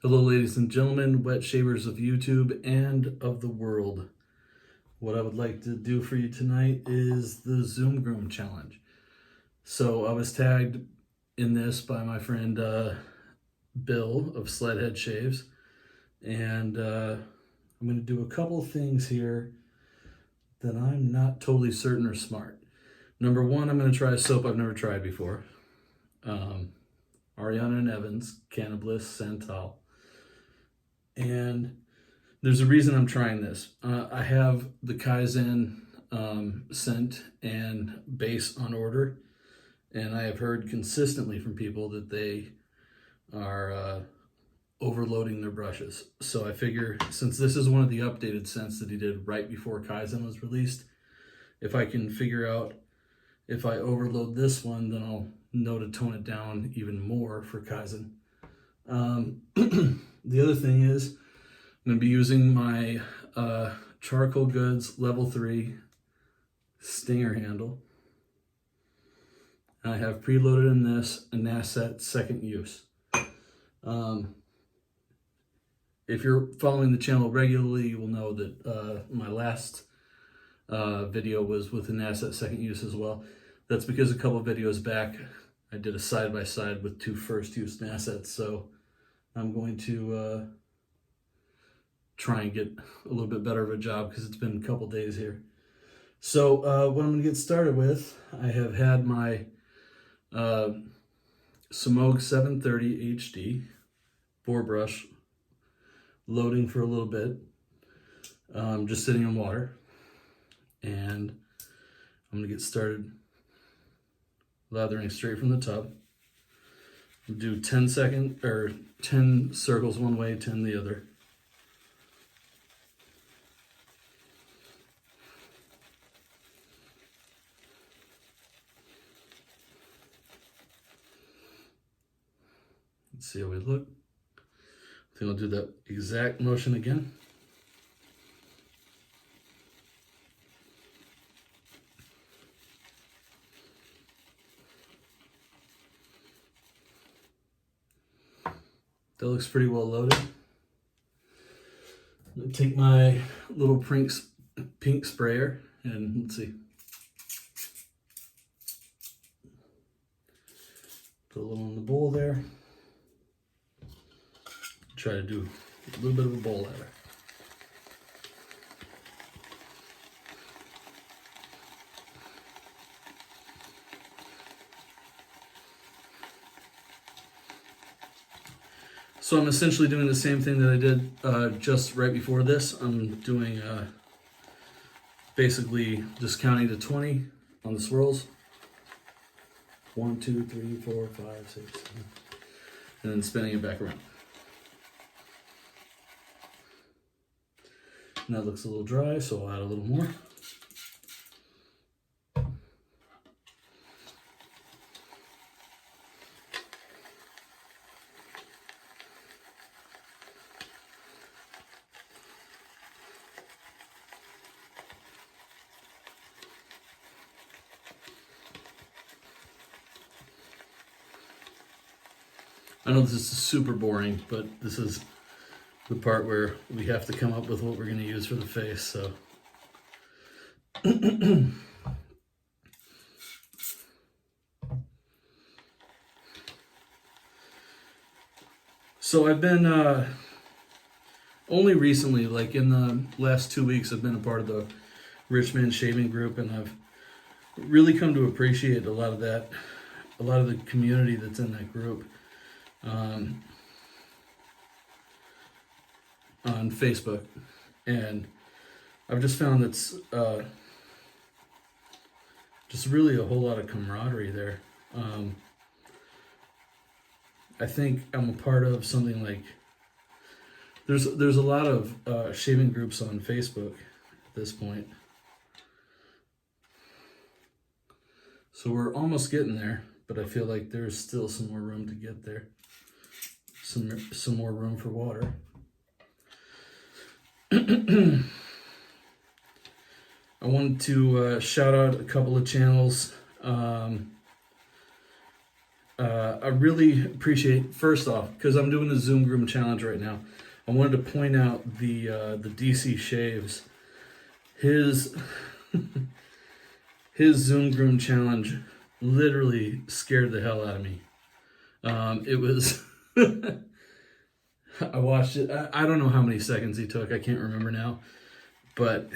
Hello, ladies and gentlemen, wet shavers of YouTube and of the world. What I would like to do for you tonight is the Zoom Groom Challenge. So I was tagged in this by my friend Bill of Sledhead Shaves, and I'm going to do a couple things here that I'm not totally certain are smart. Number one, I'm going to try a soap I've never tried before. Arianna and Evans, Cannabliss Santal. And there's a reason I'm trying this. I have the Kaizen scent and base on order, and I have heard consistently from people that they are overloading their brushes. So I figure, since this is one of the updated scents that he did right before Kaizen was released, if I can figure out if I overload this one, then I'll know to tone it down even more for Kaizen. The other thing is, I'm going to be using my Charcoal Goods Level 3 Stinger handle. I have preloaded in this a Nasset second use. If you're following the channel regularly, you will know that my last video was with a Nasset second use as well. That's because a couple of videos back I did a side-by-side with two first use Nassets, so I'm going to try and get a little bit better of a job because it's been a couple days here. So what I'm going to get started with, I have had my Semogue 730HD 4-brush loading for a little bit, just sitting in water, and I'm going to get started lathering straight from the tub. Do 10 circles one way, 10 the other. Let's see how we look. I think I'll do that exact motion again. That looks pretty well loaded. I'm going to take my little pink sprayer and let's see. Put a little in the bowl there. Try to do a little bit of a bowl lather. So I'm essentially doing the same thing that I did just right before this. I'm doing basically just counting to 20 on the swirls. 1, 2, 3, 4, 5, 6, 7, and then spinning it back around. And that looks a little dry, so I'll add a little more. I know this is super boring, but this is the part where we have to come up with what we're going to use for the face, so. So I've been, only recently, like in the last 2 weeks, I've been a part of the Richmond shaving group, and I've really come to appreciate a lot of that, a lot of the community that's in that group. On Facebook, and I've just found that's just really a whole lot of camaraderie there. I think I'm a part of something like there's a lot of shaving groups on Facebook at this point, so we're almost getting there, but I feel like there's still some more room to get there, some more room for water. I wanted to shout out a couple of channels. I really appreciate, first off, because I'm doing the Zoom Groom Challenge right now, I wanted to point out the DC shaves. His his Zoom Groom Challenge literally scared the hell out of me. It was I watched it. I don't know how many seconds he took. I can't remember now, but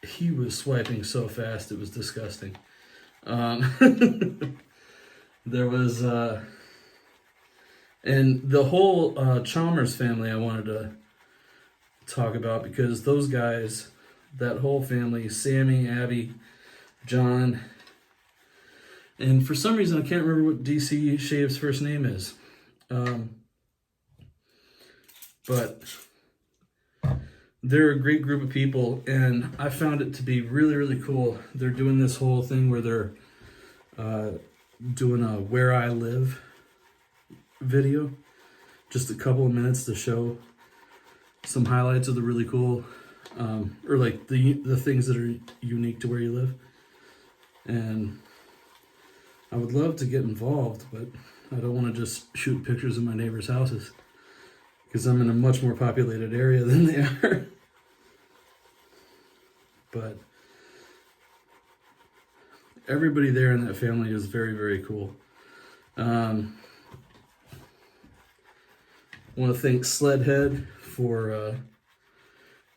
he was swiping so fast it was disgusting. There was and the whole Chalmers family I wanted to talk about, because those guys, that whole family, Sammy, Abby, John, and for some reason I can't remember what DC Shave's first name is, but they're a great group of people, and I found it to be really, really cool. They're doing this whole thing where they're doing a Where I Live video, just a couple of minutes to show some highlights of the really cool, or like the things that are unique to where you live. And I would love to get involved, but I don't want to just shoot pictures of my neighbors' houses, because I'm in a much more populated area than they are. But everybody there in that family is very, very cool. I want to thank Sledhead for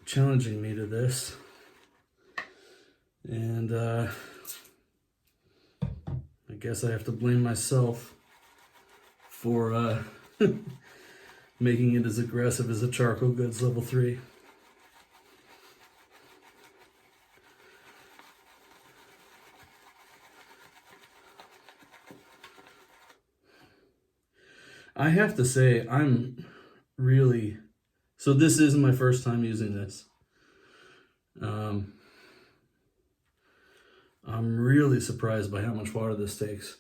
challenging me to this. And I guess I have to blame myself for making it as aggressive as a Charcoal Goods level 3. I have to say, so this is my first time using this. I'm really surprised by how much water this takes.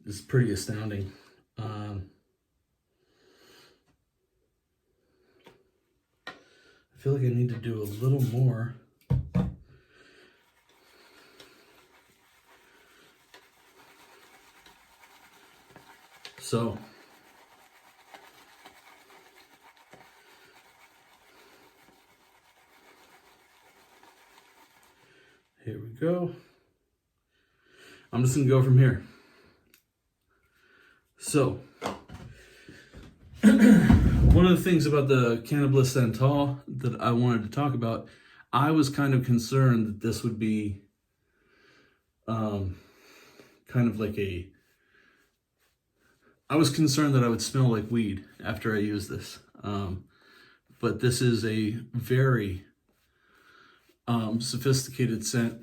It's pretty astounding. I feel like I need to do a little more. So, here we go. I'm just going to go from here. So, one of the things about the Cannabliss Santal that I wanted to talk about, I was kind of concerned that this would be kind of like I was concerned that I would smell like weed after I use this. But this is a very sophisticated scent.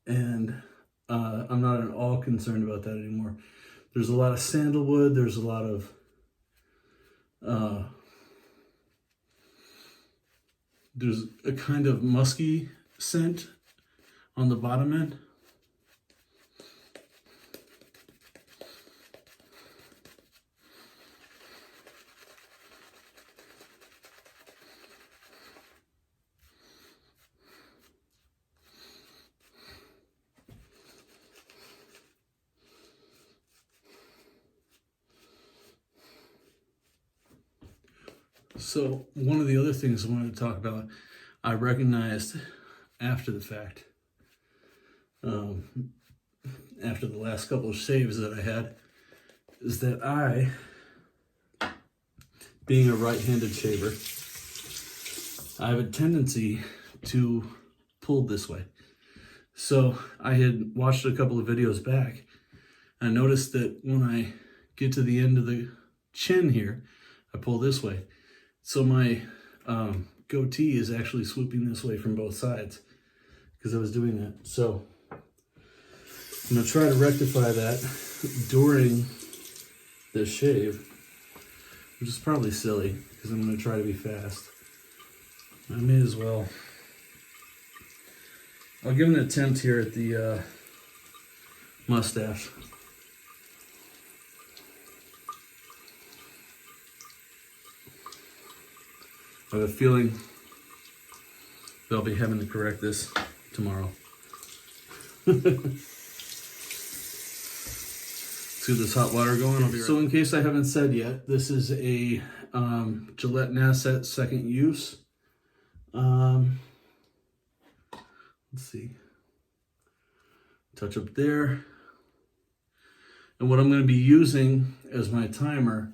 And I'm not at all concerned about that anymore. There's a lot of sandalwood. There's a lot of there's a kind of musky scent on the bottom end. So one of the other things I wanted to talk about, I recognized after the fact, after the last couple of shaves that I had, is that I, being a right-handed shaver, I have a tendency to pull this way. So I had watched a couple of videos back, and I noticed that when I get to the end of the chin here, I pull this way. So my goatee is actually swooping this way from both sides because I was doing that. So I'm going to try to rectify that during this shave, which is probably silly because I'm going to try to be fast. I may as well. I'll give an attempt here at the mustache. I have a feeling that I'll be having to correct this tomorrow. Let's get this hot water going. So in case I haven't said yet, this is a Gillette Nasset second use. Let's see. Touch up there. And what I'm going to be using as my timer,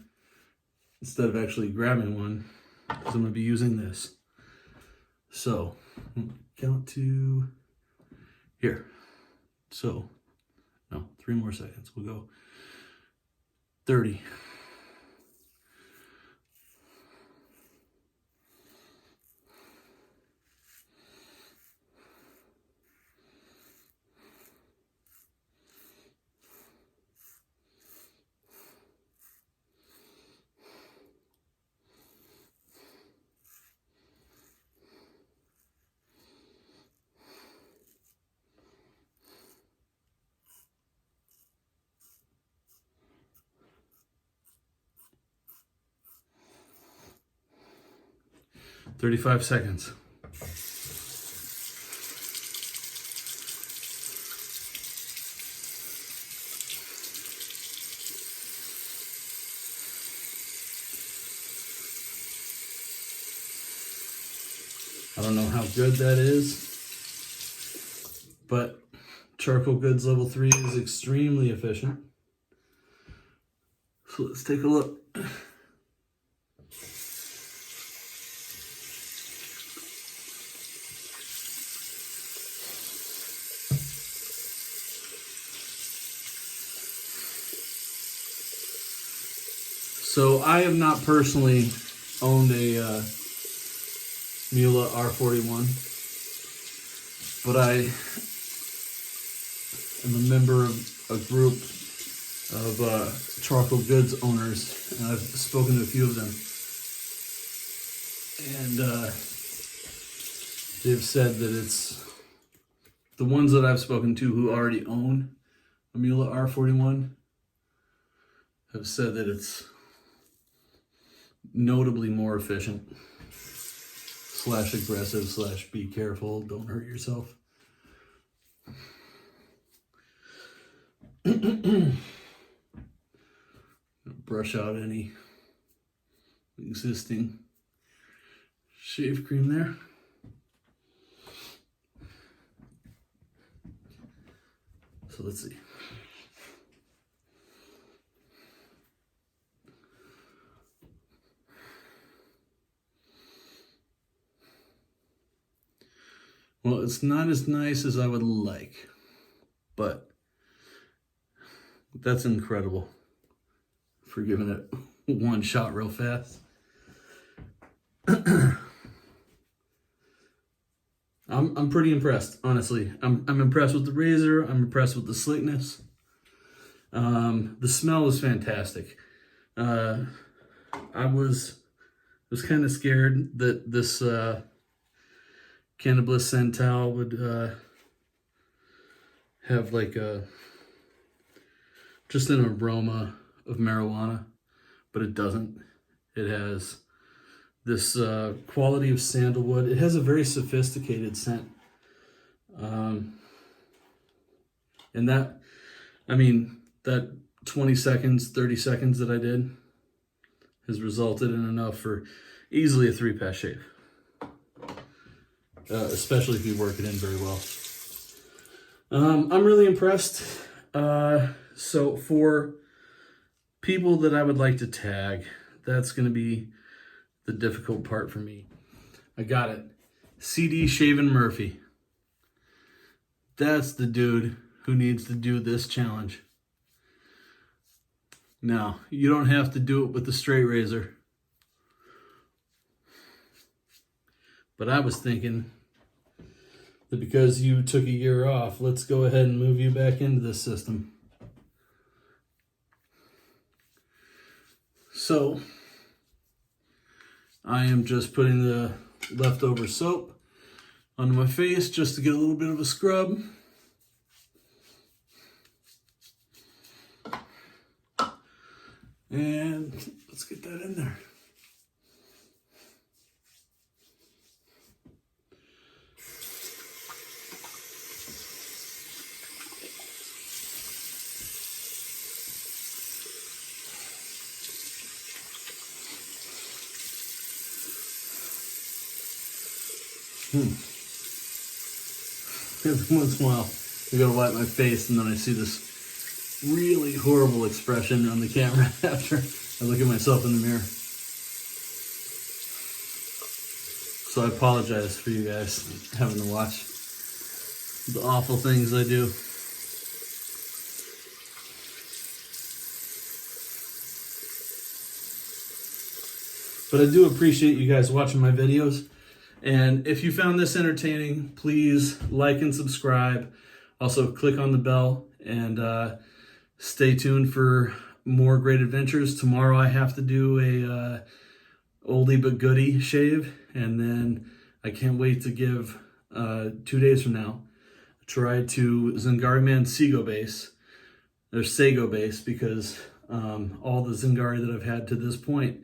instead of actually grabbing one, is I'm going to be using this. So, count to here. So, no, 3 more seconds. We'll go 30. 35 seconds. I don't know how good that is, but Charcoal Goods Level 3 is extremely efficient. So let's take a look. So I have not personally owned a Miele R41, but I am a member of a group of charcoal goods owners, and I've spoken to a few of them, and they've said that it's the ones that I've spoken to who already own a Miele R41 have said that it's notably more efficient / aggressive / be careful, don't hurt yourself. Brush out any existing shave cream there. So let's see. Well, it's not as nice as I would like, but that's incredible for giving it one shot real fast. I'm pretty impressed, honestly. I'm impressed with the razor. I'm impressed with the slickness. The smell is fantastic. I was kind of scared that this Cannabliss Santal would have like just an aroma of marijuana, but it doesn't. It has this quality of sandalwood. It has a very sophisticated scent. And that 20 seconds, 30 seconds that I did has resulted in enough for easily a 3-pass shave. Especially if you work it in very well. I'm really impressed. So for people that I would like to tag, that's going to be the difficult part for me. I got it. CD Shaving Murphy. That's the dude who needs to do this challenge. Now, you don't have to do it with the straight razor. But I was thinking that because you took a year off, let's go ahead and move you back into this system. So, I am just putting the leftover soap onto my face just to get a little bit of a scrub. And let's get that in there. Every once in a while, I gotta wipe my face, and then I see this really horrible expression on the camera after I look at myself in the mirror. So I apologize for you guys having to watch the awful things I do. But I do appreciate you guys watching my videos. And if you found this entertaining, please like and subscribe. Also, click on the bell and stay tuned for more great adventures. Tomorrow I have to do a oldie but goodie shave. And then I can't wait to give 2 days from now a try to Zingari Man Sego base. There's Sago base because all the Zingari that I've had to this point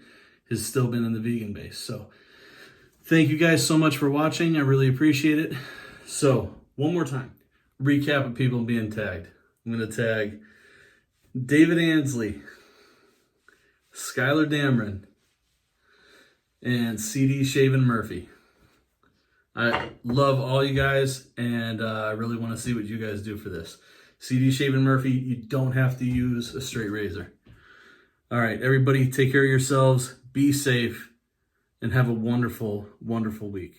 has still been in the vegan base. So thank you guys so much for watching. I really appreciate it. So one more time, recap of people being tagged. I'm going to tag David Ansley, Skylar Dameron, and CD Shaving Murphy. I love all you guys, and I really want to see what you guys do for this. CD Shaving Murphy, you don't have to use a straight razor. All right, everybody, take care of yourselves, be safe, and have a wonderful, wonderful week.